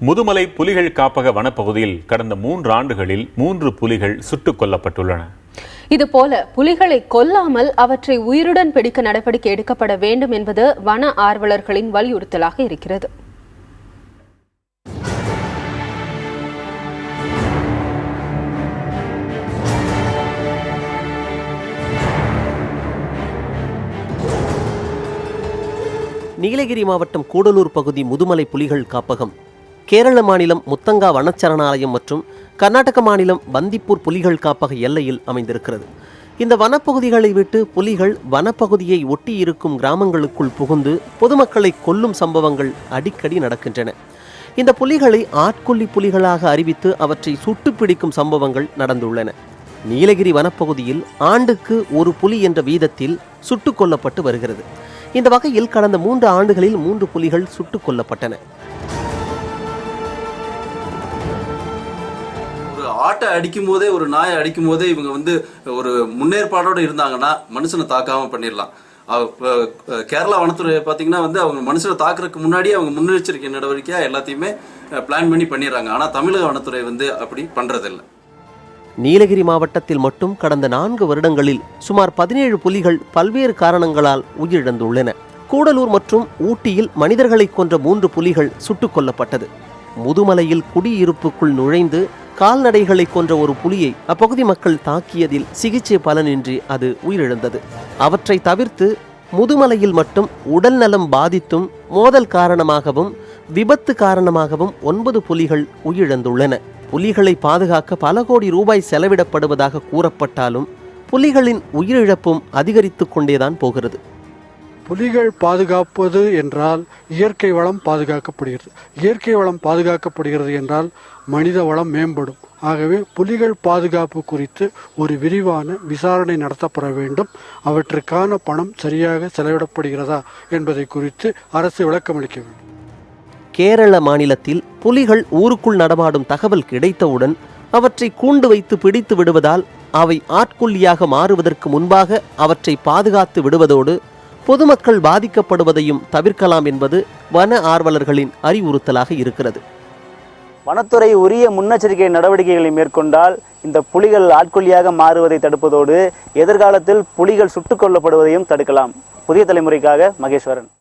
முதுமலை புலிகள் காப்பக வனப்பகுதியில் கடந்த 3 ஆண்டுகளில் 3 புலிகள் சுட்டுக் கொல்லப்பட்டுள்ளன. இதுபோல புலிகளை கொல்லாமல் அவற்றை உயிருடன் பிடிக்க நடவடிக்கை எடுக்கப்பட வேண்டும் என்பது வன ஆர்வலர்களின் வலியுறுத்தலாக இருக்கிறது. நீலகிரி மாவட்டம் கூடலூர் பகுதி முதுமலை புலிகள் காப்பகம் கேரள மாநிலம் முத்தங்கா வனச்சரணாலயம் மற்றும் கர்நாடக மாநிலம் பந்திப்பூர் புலிகள் காப்பக எல்லையில் அமைந்திருக்கிறது. இந்த வனப்பகுதிகளை விட்டு புலிகள் வனப்பகுதியை ஒட்டி இருக்கும் கிராமங்களுக்குள் புகுந்து பொதுமக்களை கொல்லும் சம்பவங்கள் அடிக்கடி நடக்கின்றன. இந்த புலிகளை ஆட்கொல்லி புலிகளாக அறிவித்து அவற்றை சுட்டு பிடிக்கும் சம்பவங்கள் நடந்துள்ளன. நீலகிரி வனப்பகுதியில் ஆண்டுக்கு ஒரு புலி என்ற வீதத்தில் சுட்டுக் கொல்லப்பட்டு வருகிறது. இந்த வகையில் கடந்த 3 ஆண்டுகளில் 3 புலிகள் சுட்டுக் கொல்லப்பட்டன. ஒரு ஆட்டை அடிக்கும் போதே, ஒரு நாயை அடிக்கும் போதே இவங்க ஒரு முன்னேற்பாடோடு இருந்தாங்கன்னா மனுஷனை தாக்காம பண்ணிடலாம். கேரளா வனத்துறை பார்த்தீங்கன்னா அவங்க மனுஷனை தாக்குறதுக்கு முன்னாடியே அவங்க முன்னெச்சரிக்கை நடவடிக்கையா எல்லாத்தையுமே பிளான் பண்ணி பண்ணிடுறாங்க. ஆனால் தமிழக வனத்துறை அப்படி பண்றதில்லை. நீலகிரி மாவட்டத்தில் மட்டும் கடந்த 4 வருடங்களில் சுமார் 17 புலிகள் பல்வேறு காரணங்களால் உயிரிழந்துள்ளன. கூடலூர் மற்றும் ஊட்டியில் மனிதர்களை கொன்ற 3 புலிகள் சுட்டுக் கொல்லப்பட்டது. முதுமலையில் குடியிருப்புக்குள் நுழைந்து கால்நடைகளை கொன்ற ஒரு புலியை அப்பகுதி மக்கள் தாக்கியதில் சிகிச்சை பலனின்றி அது உயிரிழந்தது. அவற்றை தவிர்த்து முதுமலையில் மட்டும் உடல் நலம் பாதித்தும் மோதல் காரணமாகவும் விபத்து காரணமாகவும் 9 புலிகள் உயிரிழந்துள்ளன. புலிகளை பாதுகாக்க பல கோடி ரூபாய் செலவிடப்படுவதாக கூறப்பட்டாலும் புலிகளின் உயிரிழப்பும் அதிகரித்துக் கொண்டேதான் போகிறது. புலிகள் பாதுகாப்பது என்றால் இயற்கை வளம் பாதுகாக்கப்படுகிறது. இயற்கை வளம் பாதுகாக்கப்படுகிறது என்றால் மனித வளம் மேம்படும். ஆகவே புலிகள் பாதுகாப்பு குறித்து ஒரு விரிவான விசாரணை நடத்தப்பட வேண்டும். அவற்றுக்கான பணம் சரியாக செலவிடப்படுகிறதா என்பதை குறித்து அரசு விளக்கமளிக்க வேண்டும். கேரள மாநிலத்தில் புலிகள் ஊருக்குள் நடமாடும் தகவல் கிடைத்தவுடன் அவற்றை கூண்டு வைத்து பிடித்து விடுவதால் அவை ஆட்கொல்லியாக மாறுவதற்கு முன்பாக அவற்றை பாதுகாத்து விடுவதோடு பொதுமக்கள் பாதிக்கப்படுவதையும் தவிர்க்கலாம் என்பது வன ஆர்வலர்களின் அறிவுறுத்தலாக இருக்கிறது. வனத்துறை உரிய முன்னெச்சரிக்கை நடவடிக்கைகளை மேற்கொண்டால் இந்த புலிகள் ஆட்கொல்லியாக மாறுவதை தடுப்பதோடு எதிர்காலத்தில் புலிகள் சுட்டுக் கொல்லப்படுவதையும் தடுக்கலாம். புதிய தலைமுறைக்காக மகேஸ்வரன்.